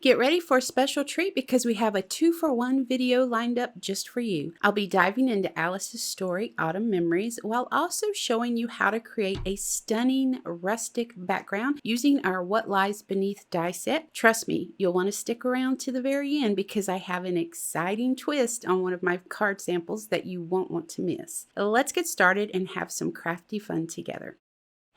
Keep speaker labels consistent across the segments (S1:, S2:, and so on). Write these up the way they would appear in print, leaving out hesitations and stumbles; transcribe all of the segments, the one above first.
S1: Get ready for a special treat because we have a 2-for-1 video lined up just for you. I'll be diving into Alice's story, Autumn Memories, while also showing you how to create a stunning rustic background using our What Lies Beneath die set. Trust me, you'll want to stick around to the very end because I have an exciting twist on one of my card samples that you won't want to miss. Let's get started and have some crafty fun together.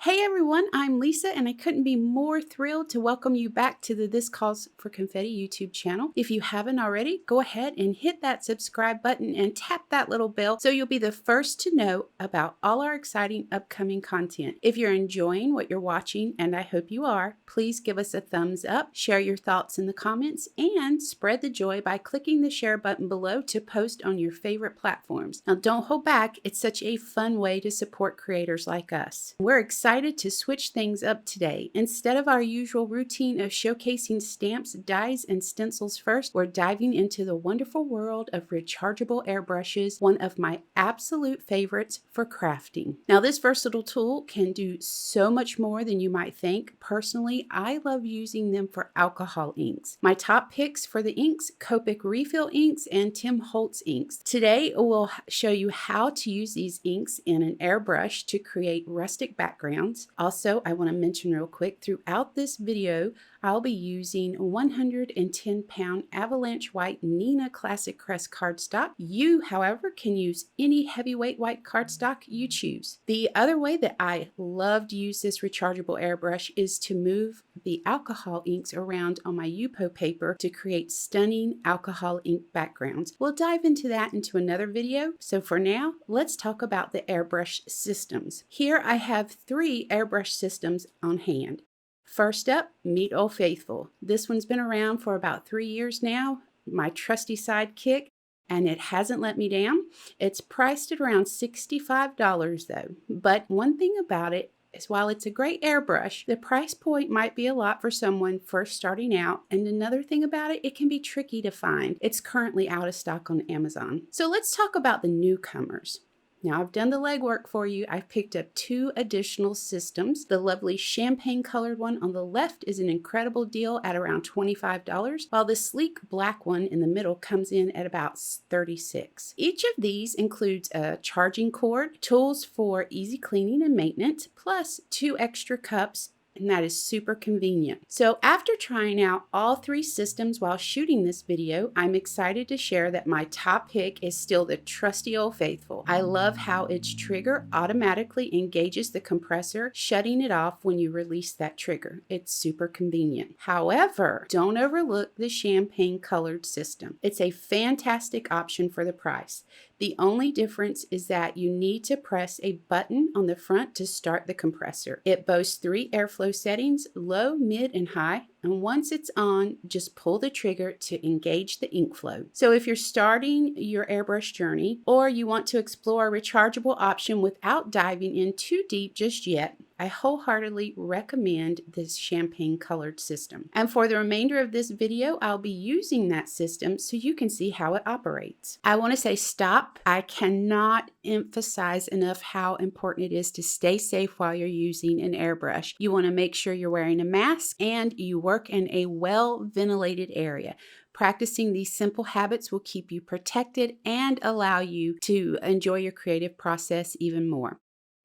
S1: Hey everyone, I'm Lisa and I couldn't be more thrilled to welcome you back to the This Calls for Confetti YouTube channel. If you haven't already, go ahead and hit that subscribe button and tap that little bell so you'll be the first to know about all our exciting upcoming content. If you're enjoying what you're watching, and I hope you are, please give us a thumbs up, share your thoughts in the comments, and spread the joy by clicking the share button below to post on your favorite platforms. Now don't hold back, it's such a fun way to support creators like us. We're excited to switch things up today. Instead of our usual routine of showcasing stamps, dies, and stencils first, we're diving into the wonderful world of rechargeable airbrushes, one of my absolute favorites for crafting. Now, this versatile tool can do so much more than you might think. Personally, I love using them for alcohol inks. My top picks for the inks, Copic Refill inks and Tim Holtz inks. Today, we'll show you how to use these inks in an airbrush to create rustic backgrounds. Also, I want to mention real quick, throughout this video, I'll be using 110-pound Avalanche White Neenah Classic Crest cardstock. You, however, can use any heavyweight white cardstock you choose. The other way that I love to use this rechargeable airbrush is to move the alcohol inks around on my Yupo paper to create stunning alcohol ink backgrounds. We'll dive into that into another video. So for now, let's talk about the airbrush systems. Here I have 3 airbrush systems on hand. First up, meet Old Faithful. This one's been around for about 3 years now, my trusty sidekick, and it hasn't let me down. It's priced at around $65 though. But one thing about it is while it's a great airbrush, the price point might be a lot for someone first starting out. And another thing about it, it can be tricky to find. It's currently out of stock on Amazon. So let's talk about the newcomers. Now I've done the legwork for you. I've picked up 2 additional systems. The lovely champagne colored one on the left is an incredible deal at around $25, while the sleek black one in the middle comes in at about $36. Each of these includes a charging cord, tools for easy cleaning and maintenance, plus 2 extra cups, and that is super convenient. So after trying out all 3 systems while shooting this video, I'm excited to share that my top pick is still the trusty Old Faithful. I love how its trigger automatically engages the compressor, shutting it off when you release that trigger. It's super convenient. However, don't overlook the champagne colored system. It's a fantastic option for the price. The only difference is that you need to press a button on the front to start the compressor. It boasts 3 airflow settings, low, mid, and high. And once it's on, just pull the trigger to engage the ink flow. So if you're starting your airbrush journey, or you want to explore a rechargeable option without diving in too deep just yet, I wholeheartedly recommend this champagne colored system. And for the remainder of this video, I'll be using that system so you can see how it operates. I want to say stop. I cannot emphasize enough how important it is to stay safe while you're using an airbrush. You want to make sure you're wearing a mask and you work in a well-ventilated area. Practicing these simple habits will keep you protected and allow you to enjoy your creative process even more.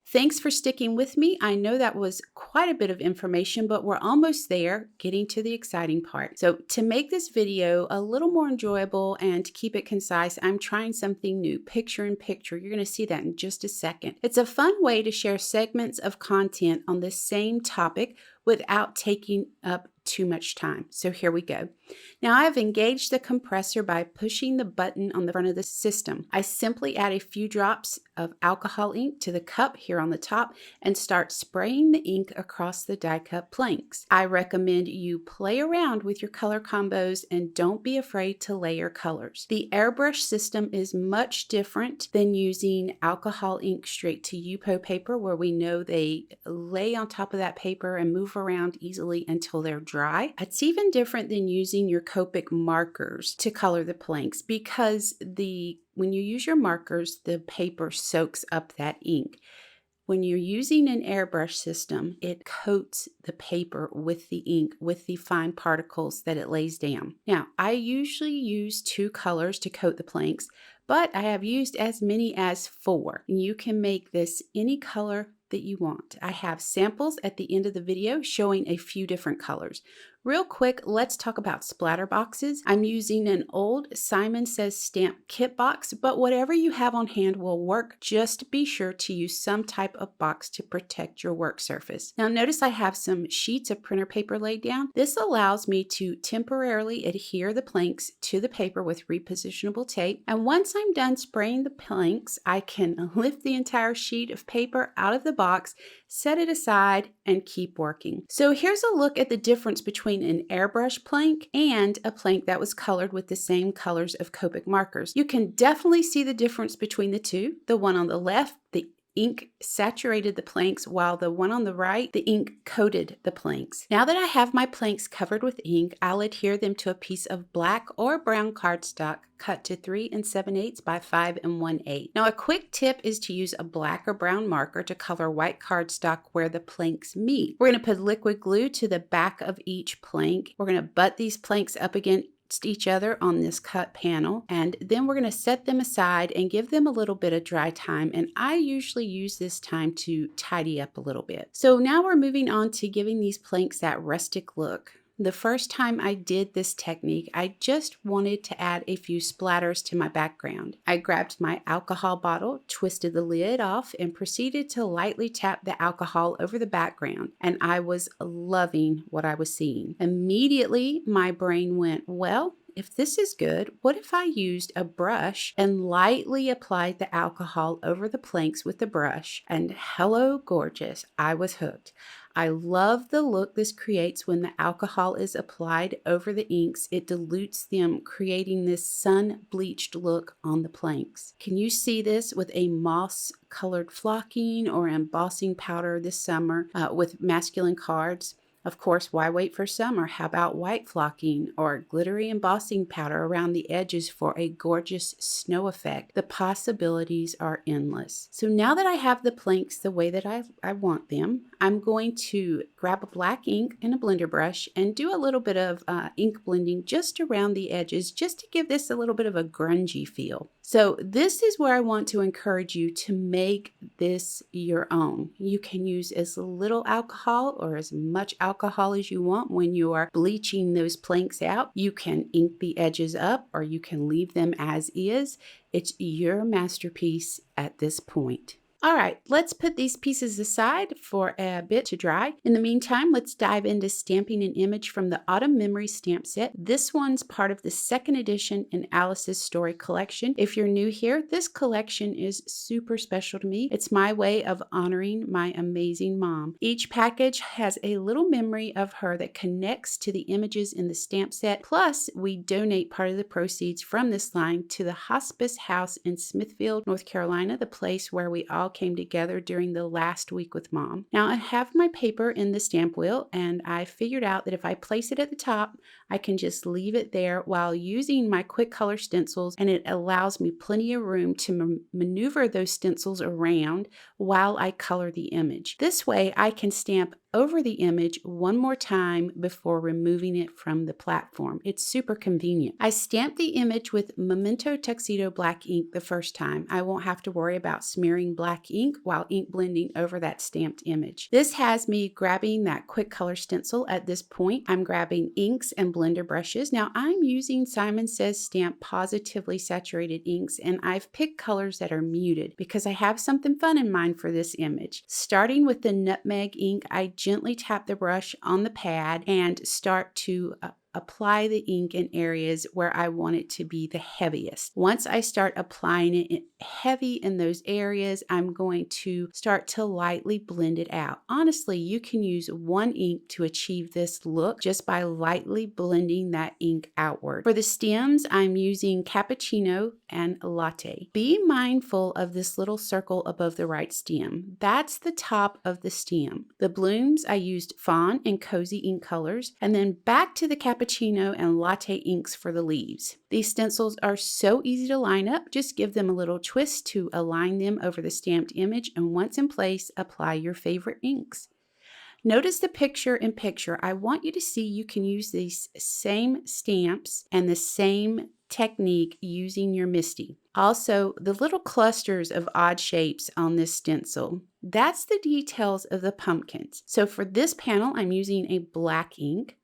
S1: Thanks for sticking with me. I know that was quite a bit of information, but we're almost there, getting to the exciting part. So to make this video a little more enjoyable and to keep it concise, I'm trying something new, picture in picture. You're going to see that in just a second. It's a fun way to share segments of content on the same topic without taking up too much time. So here we go. Now I've engaged the compressor by pushing the button on the front of the system. I simply add a few drops of alcohol ink to the cup here on the top and start spraying the ink across the die cut planks. I recommend you play around with your color combos and don't be afraid to layer colors. The airbrush system is much different than using alcohol ink straight to Yupo paper, where we know they lay on top of that paper and move around easily until they're dry. It's even different than using your Copic markers to color the planks because when you use your markers, the paper soaks up that ink. When you're using an airbrush system, it coats the paper with the ink, with the fine particles that it lays down. Now, I usually use 2 colors to coat the planks, but I have used as many as 4. You can make this any color that you want. I have samples at the end of the video showing a few different colors. Real quick, let's talk about splatter boxes. I'm using an old Simon Says stamp kit box, but whatever you have on hand will work. Just be sure to use some type of box to protect your work surface. Now notice I have some sheets of printer paper laid down. This allows me to temporarily adhere the planks to the paper with repositionable tape. And once I'm done spraying the planks, I can lift the entire sheet of paper out of the box, set it aside, and keep working. So here's a look at the difference between an airbrush plank and a plank that was colored with the same colors of Copic markers. You can definitely see the difference between the two. The one on the left, the ink saturated the planks, while the one on the right, the ink coated the planks. Now that I have my planks covered with ink, I'll adhere them to a piece of black or brown cardstock cut to 3 7/8 by 5 1/8. Now a quick tip is to use a black or brown marker to color white cardstock where the planks meet. We're going to put liquid glue to the back of each plank. We're going to butt these planks up against each other on this cut panel, and then we're going to set them aside and give them a little bit of dry time, and I usually use this time to tidy up a little bit. So now we're moving on to giving these planks that rustic look. The first time I did this technique, I just wanted to add a few splatters to my background. I grabbed my alcohol bottle, twisted the lid off, and proceeded to lightly tap the alcohol over the background, and I was loving what I was seeing. Immediately, my brain went, well, if this is good, what if I used a brush and lightly applied the alcohol over the planks with the brush? And hello, gorgeous, I was hooked. I love the look this creates when the alcohol is applied over the inks. It dilutes them, creating this sun-bleached look on the planks. Can you see this with a moss-colored flocking or embossing powder this summer with masculine cards? Of course, why wait for summer? How about white flocking or glittery embossing powder around the edges for a gorgeous snow effect? The possibilities are endless. So now that I have the planks the way that I want them, I'm going to grab a black ink and a blender brush and do a little bit of ink blending just around the edges, just to give this a little bit of a grungy feel. So this is where I want to encourage you to make this your own. You can use as little alcohol or as much alcohol as you want when you are bleaching those planks out. You can ink the edges up or you can leave them as is. It's your masterpiece at this point. All right, let's put these pieces aside for a bit to dry. In the meantime, let's dive into stamping an image from the Autumn Memories stamp set. This one's part of the second edition in Alice's Story collection. If you're new here, this collection is super special to me. It's my way of honoring my amazing mom. Each package has a little memory of her that connects to the images in the stamp set. Plus, we donate part of the proceeds from this line to the Hospice House in Smithfield, North Carolina, the place where we all came together during the last week with mom. Now I have my paper in the stamp wheel, and I figured out that if I place it at the top, I can just leave it there while using my quick color stencils, and it allows me plenty of room to maneuver those stencils around while I color the image. This way I can stamp over the image one more time before removing it from the platform. It's super convenient. I stamped the image with Memento Tuxedo black ink the first time. I won't have to worry about smearing black ink while ink blending over that stamped image. This has me grabbing that quick color stencil at this point. I'm grabbing inks and blender brushes. Now I'm using Simon Says Stamp Positively Saturated inks, and I've picked colors that are muted because I have something fun in mind for this image. Starting with the nutmeg ink, I gently tap the brush on the pad and start to apply the ink in areas where I want it to be the heaviest. Once I start applying it heavy in those areas, I'm going to start to lightly blend it out. Honestly, you can use one ink to achieve this look just by lightly blending that ink outward. For the stems, I'm using cappuccino and latte. Be mindful of this little circle above the right stem. That's the top of the stem. The blooms, I used fawn and cozy ink colors, and then back to the cappuccino Frappuccino, and Latte inks for the leaves. These stencils are so easy to line up. Just give them a little twist to align them over the stamped image, and once in place, apply your favorite inks. Notice the picture-in-picture. I want you to see you can use these same stamps and the same technique using your MISTI. Also, the little clusters of odd shapes on this stencil, that's the details of the pumpkins. So for this panel, I'm using a black ink,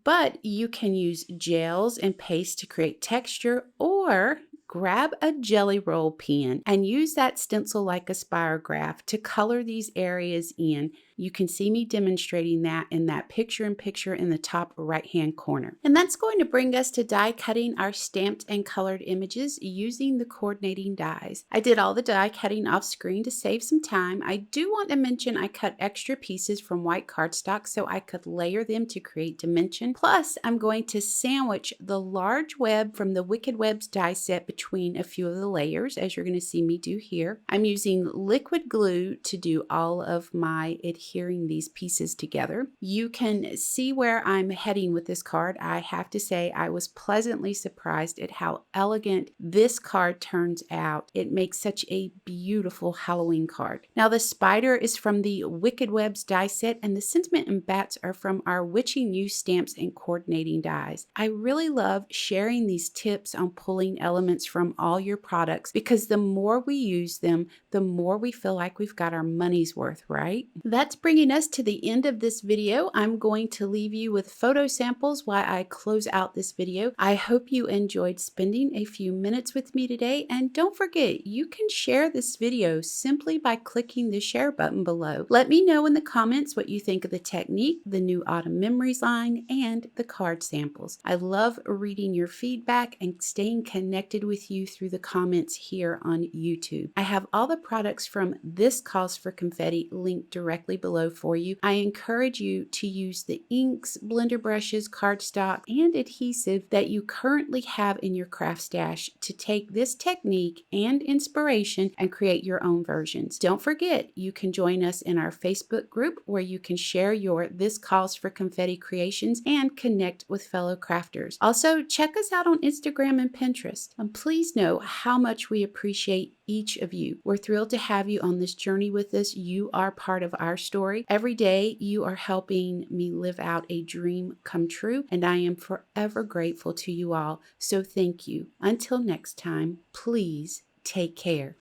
S1: but you can use gels and paste to create texture, or grab a jelly roll pen and use that stencil like a spirograph to color these areas in. You can see me demonstrating that in that picture-in-picture in the top right-hand corner. And that's going to bring us to die cutting our stamped and colored images using the coordinating dies. I did all the die cutting off screen to save some time. I do want to mention I cut extra pieces from white cardstock so I could layer them to create dimension. Plus, I'm going to sandwich the large web from the Wicked Webs die set between a few of the layers, as you're going to see me do here. I'm using liquid glue to do all of my adhering these pieces together. You can see where I'm heading with this card. I have to say I was pleasantly surprised at how elegant this card turns out. It makes such a beautiful Halloween card. Now the spider is from the Wicked Webs die set, and the sentiment and bats are from our Witching You stamps and coordinating dies. I really love sharing these tips on pulling elements from all your products, because the more we use them, the more we feel like we've got our money's worth, right? That's bringing us to the end of this video. I'm going to leave you with photo samples while I close out this video. I hope you enjoyed spending a few minutes with me today, and don't forget, you can share this video simply by clicking the share button below. Let me know in the comments what you think of the technique, the new Autumn Memories line, and the card samples. I love reading your feedback and staying connected with you through the comments here on YouTube. I have all the products from this Cause for Confetti linked directly below for you. I encourage you to use the inks, blender brushes, cardstock, and adhesive that you currently have in your craft stash to take this technique and inspiration and create your own versions. Don't forget, you can join us in our Facebook group where you can share your This Calls for Confetti creations and connect with fellow crafters. Also, check us out on Instagram and Pinterest. And please know how much we appreciate each of you. We're thrilled to have you on this journey with us. You are part of our story. Every day you are helping me live out a dream come true, and I am forever grateful to you all. So thank you. Until next time, please take care.